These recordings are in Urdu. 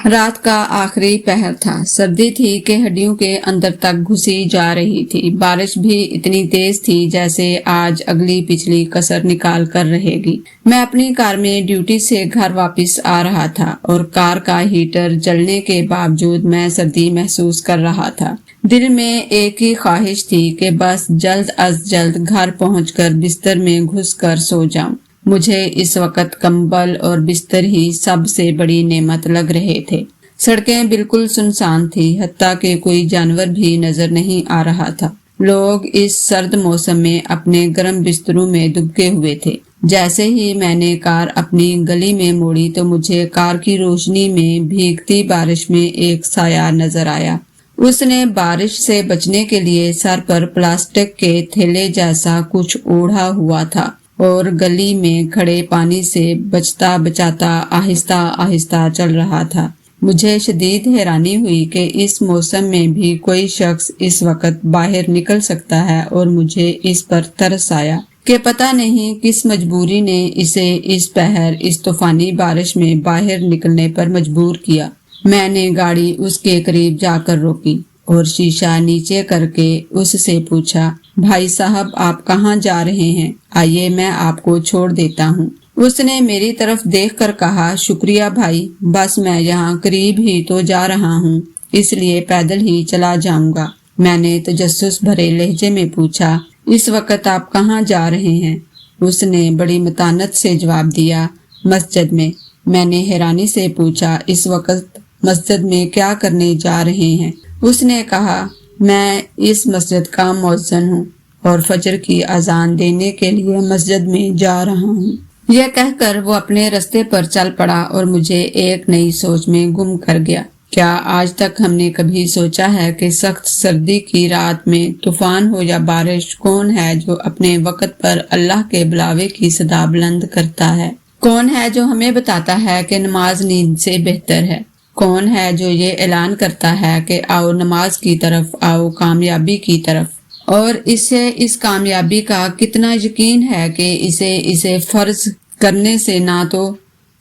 رات کا آخری پہر تھا۔ سردی تھی کہ ہڈیوں کے اندر تک گھسی جا رہی تھی۔ بارش بھی اتنی تیز تھی جیسے آج اگلی پچھلی کسر نکال کر رہے گی۔ میں اپنی کار میں ڈیوٹی سے گھر واپس آ رہا تھا اور کار کا ہیٹر جلنے کے باوجود میں سردی محسوس کر رہا تھا۔ دل میں ایک ہی خواہش تھی کہ بس جلد از جلد گھر پہنچ کر بستر میں گھس کر سو جاؤں۔ مجھے اس وقت کمبل اور بستر ہی سب سے بڑی نعمت لگ رہے تھے۔ سڑکیں بالکل سنسان تھی، حتیٰ کہ کوئی جانور بھی نظر نہیں آ رہا تھا۔ لوگ اس سرد موسم میں اپنے گرم بستروں میں دبکے ہوئے تھے۔ جیسے ہی میں نے کار اپنی گلی میں موڑی تو مجھے کار کی روشنی میں بھیگتی بارش میں ایک سایہ نظر آیا۔ اس نے بارش سے بچنے کے لیے سر پر پلاسٹک کے تھیلے جیسا کچھ اوڑھا ہوا تھا اور گلی میں کھڑے پانی سے بچتا بچاتا آہستہ آہستہ چل رہا تھا۔ مجھے شدید حیرانی ہوئی کہ اس موسم میں بھی کوئی شخص اس وقت باہر نکل سکتا ہے، اور مجھے اس پر ترس آیا کہ پتہ نہیں کس مجبوری نے اسے اس پہر اس طوفانی بارش میں باہر نکلنے پر مجبور کیا۔ میں نے گاڑی اس کے قریب جا کر روکی اور شیشہ نیچے کر کے اس سے پوچھا، بھائی صاحب آپ کہاں جا رہے ہیں؟ آئیے میں آپ کو چھوڑ دیتا ہوں۔ اس نے میری طرف دیکھ کر کہا، شکریہ بھائی، بس میں یہاں قریب ہی تو جا رہا ہوں، اس لیے پیدل ہی چلا جاؤں گا۔ میں نے تجسس بھرے لہجے میں پوچھا، اس وقت آپ کہاں جا رہے ہیں؟ اس نے بڑی متانت سے جواب دیا، مسجد میں۔ میں نے حیرانی سے پوچھا، اس وقت مسجد میں کیا کرنے جا رہے ہیں؟ اس نے کہا، میں اس مسجد کا مؤذن ہوں اور فجر کی اذان دینے کے لیے مسجد میں جا رہا ہوں۔ یہ کہہ کر وہ اپنے رستے پر چل پڑا اور مجھے ایک نئی سوچ میں گم کر گیا۔ کیا آج تک ہم نے کبھی سوچا ہے کہ سخت سردی کی رات میں طوفان ہو یا بارش، کون ہے جو اپنے وقت پر اللہ کے بلاوے کی صدا بلند کرتا ہے؟ کون ہے جو ہمیں بتاتا ہے کہ نماز نیند سے بہتر ہے؟ کون ہے جو یہ اعلان کرتا ہے کہ آؤ نماز کی طرف، آؤ کامیابی کی طرف؟ اور اسے اس کامیابی کا کتنا یقین ہے کہ اسے فرض کرنے سے نہ تو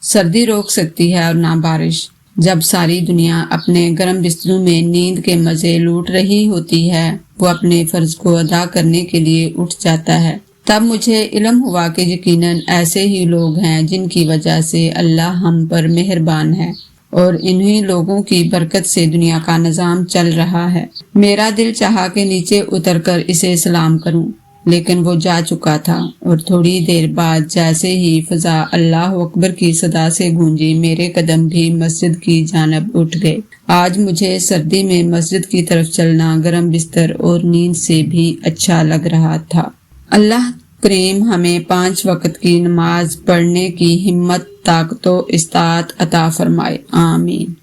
سردی روک سکتی ہے اور نہ بارش۔ جب ساری دنیا اپنے گرم بستروں میں نیند کے مزے لوٹ رہی ہوتی ہے، وہ اپنے فرض کو ادا کرنے کے لیے اٹھ جاتا ہے۔ تب مجھے علم ہوا کہ یقیناً ایسے ہی لوگ ہیں جن کی وجہ سے اللہ ہم پر مہربان ہے، اور انہی لوگوں کی برکت سے دنیا کا نظام چل رہا ہے۔ میرا دل چاہا کہ نیچے اتر کر اسے سلام کروں، لیکن وہ جا چکا تھا، اور تھوڑی دیر بعد جیسے ہی فضا اللہ اکبر کی صدا سے گونجی، میرے قدم بھی مسجد کی جانب اٹھ گئے۔ آج مجھے سردی میں مسجد کی طرف چلنا گرم بستر اور نیند سے بھی اچھا لگ رہا تھا۔ اللہ کریم ہمیں 5 وقت کی نماز پڑھنے کی ہمت، طاقت و استطاعت عطا فرمائے، آمین۔